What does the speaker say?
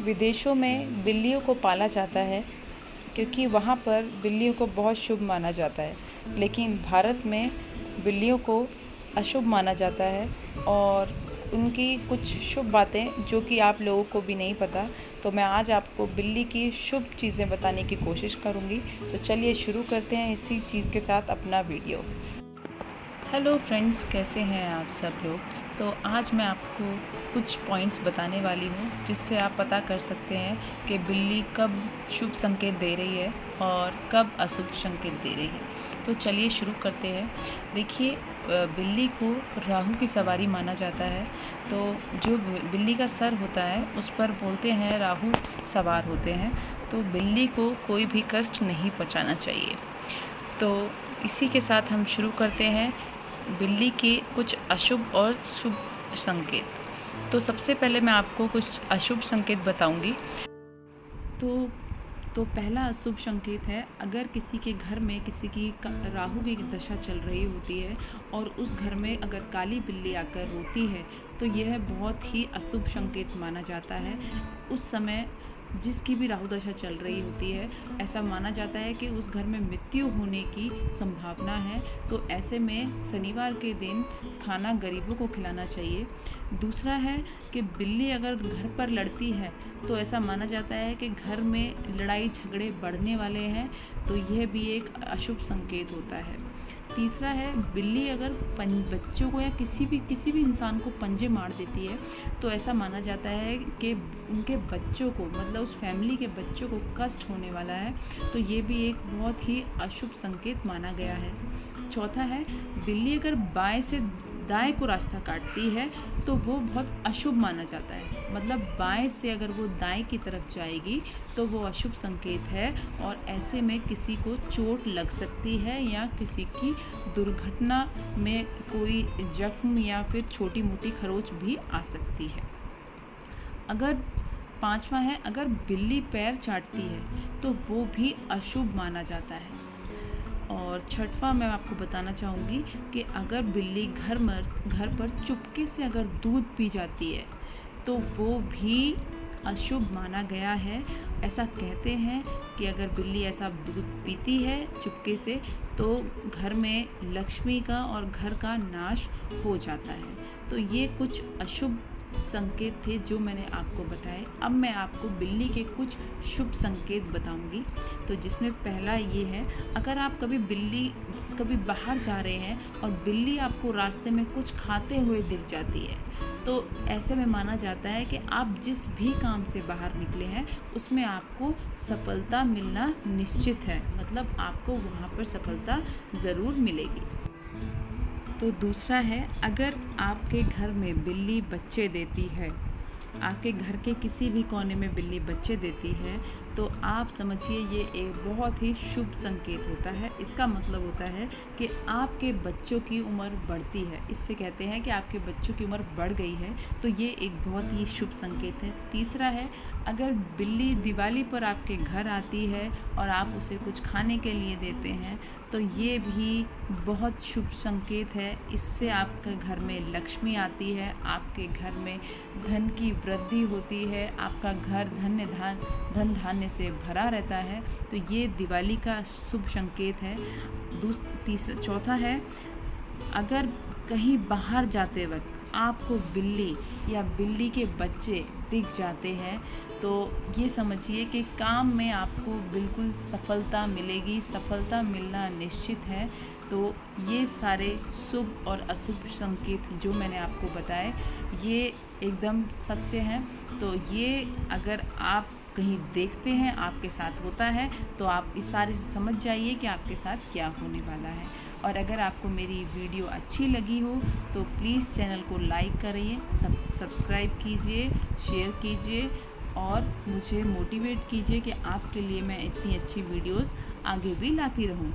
विदेशों में बिल्लियों को पाला जाता है क्योंकि वहाँ पर बिल्लियों को बहुत शुभ माना जाता है, लेकिन भारत में बिल्लियों को अशुभ माना जाता है और उनकी कुछ शुभ बातें जो कि आप लोगों को भी नहीं पता। तो मैं आज आपको बिल्ली की शुभ चीज़ें बताने की कोशिश करूँगी। तो चलिए शुरू करते हैं इसी चीज़ के साथ अपना वीडियो। हेलो फ्रेंड्स, कैसे हैं आप सब लोग। तो आज मैं आपको कुछ पॉइंट्स बताने वाली हूँ जिससे आप पता कर सकते हैं कि बिल्ली कब शुभ संकेत दे रही है और कब अशुभ संकेत दे रही है। तो चलिए शुरू करते हैं। देखिए, बिल्ली को राहु की सवारी माना जाता है। तो जो बिल्ली का सर होता है उस पर बोलते हैं राहु सवार होते हैं। तो बिल्ली को कोई भी कष्ट नहीं पहुँचाना चाहिए। तो इसी के साथ हम शुरू करते हैं बिल्ली के कुछ अशुभ और शुभ संकेत। तो सबसे पहले मैं आपको कुछ अशुभ संकेत बताऊंगी। तो पहला अशुभ संकेत है, अगर किसी के घर में किसी की राहु की दशा चल रही होती है और उस घर में अगर काली बिल्ली आकर रोती है तो यह बहुत ही अशुभ संकेत माना जाता है। उस समय जिसकी भी राहु दशा चल रही होती है, ऐसा माना जाता है कि उस घर में मृत्यु होने की संभावना है। तो ऐसे में शनिवार के दिन खाना गरीबों को खिलाना चाहिए। दूसरा है कि बिल्ली अगर घर पर लड़ती है तो ऐसा माना जाता है कि घर में लड़ाई झगड़े बढ़ने वाले हैं, तो यह भी एक अशुभ संकेत होता है। तीसरा है, बिल्ली अगर बच्चों को या किसी भी इंसान को पंजे मार देती है तो ऐसा माना जाता है कि उनके बच्चों को, मतलब उस फैमिली के बच्चों को कष्ट होने वाला है। तो ये भी एक बहुत ही अशुभ संकेत माना गया है। चौथा है, बिल्ली अगर बाएं से दाएं को रास्ता काटती है तो वो बहुत अशुभ माना जाता है। मतलब बाएं से अगर वो दाएं की तरफ जाएगी तो वो अशुभ संकेत है और ऐसे में किसी को चोट लग सकती है या किसी की दुर्घटना में कोई जख्म या फिर छोटी मोटी खरोच भी आ सकती है। अगर पांचवा है, अगर बिल्ली पैर चाटती है तो वो भी अशुभ माना जाता है। और छठवां मैं आपको बताना चाहूँगी कि अगर बिल्ली घर पर चुपके से अगर दूध पी जाती है तो वो भी अशुभ माना गया है। ऐसा कहते हैं कि अगर बिल्ली ऐसा दूध पीती है चुपके से तो घर में लक्ष्मी का और घर का नाश हो जाता है। तो ये कुछ अशुभ संकेत थे जो मैंने आपको बताए। अब मैं आपको बिल्ली के कुछ शुभ संकेत बताऊंगी। तो जिसमें पहला ये है, अगर आप कभी बाहर जा रहे हैं और बिल्ली आपको रास्ते में कुछ खाते हुए दिख जाती है तो ऐसे में माना जाता है कि आप जिस भी काम से बाहर निकले हैं उसमें आपको सफलता मिलना निश्चित है। मतलब आपको वहाँ पर सफलता ज़रूर मिलेगी। तो दूसरा है, अगर आपके घर में बिल्ली बच्चे देती है, आपके घर के किसी भी कोने में बिल्ली बच्चे देती है तो आप समझिए ये एक बहुत ही शुभ संकेत होता है। इसका मतलब होता है कि आपके बच्चों की उम्र बढ़ती है। इससे कहते हैं कि आपके बच्चों की उम्र बढ़ गई है, तो ये एक बहुत ही शुभ संकेत है। तीसरा है, अगर बिल्ली दिवाली पर आपके घर आती है और आप उसे कुछ खाने के लिए देते हैं तो ये भी बहुत शुभ संकेत है। इससे आपके घर में लक्ष्मी आती है, आपके घर में धन की वृद्धि होती है, आपका घर धन धान्य से भरा रहता है। तो ये दिवाली का शुभ संकेत है। चौथा है, अगर कहीं बाहर जाते वक्त आपको बिल्ली या बिल्ली के बच्चे दिख जाते हैं तो ये समझिए कि काम में आपको बिल्कुल सफलता मिलेगी, सफलता मिलना निश्चित है। तो ये सारे शुभ और अशुभ संकेत जो मैंने आपको बताए ये एकदम सत्य हैं। तो ये अगर आप कहीं देखते हैं, आपके साथ होता है, तो आप इस सारे से समझ जाइए कि आपके साथ क्या होने वाला है। और अगर आपको मेरी वीडियो अच्छी लगी हो तो प्लीज़ चैनल को लाइक करिए, सब्सक्राइब कीजिए, शेयर कीजिए और मुझे मोटिवेट कीजिए कि आपके लिए मैं इतनी अच्छी वीडियोस आगे भी लाती रहूं।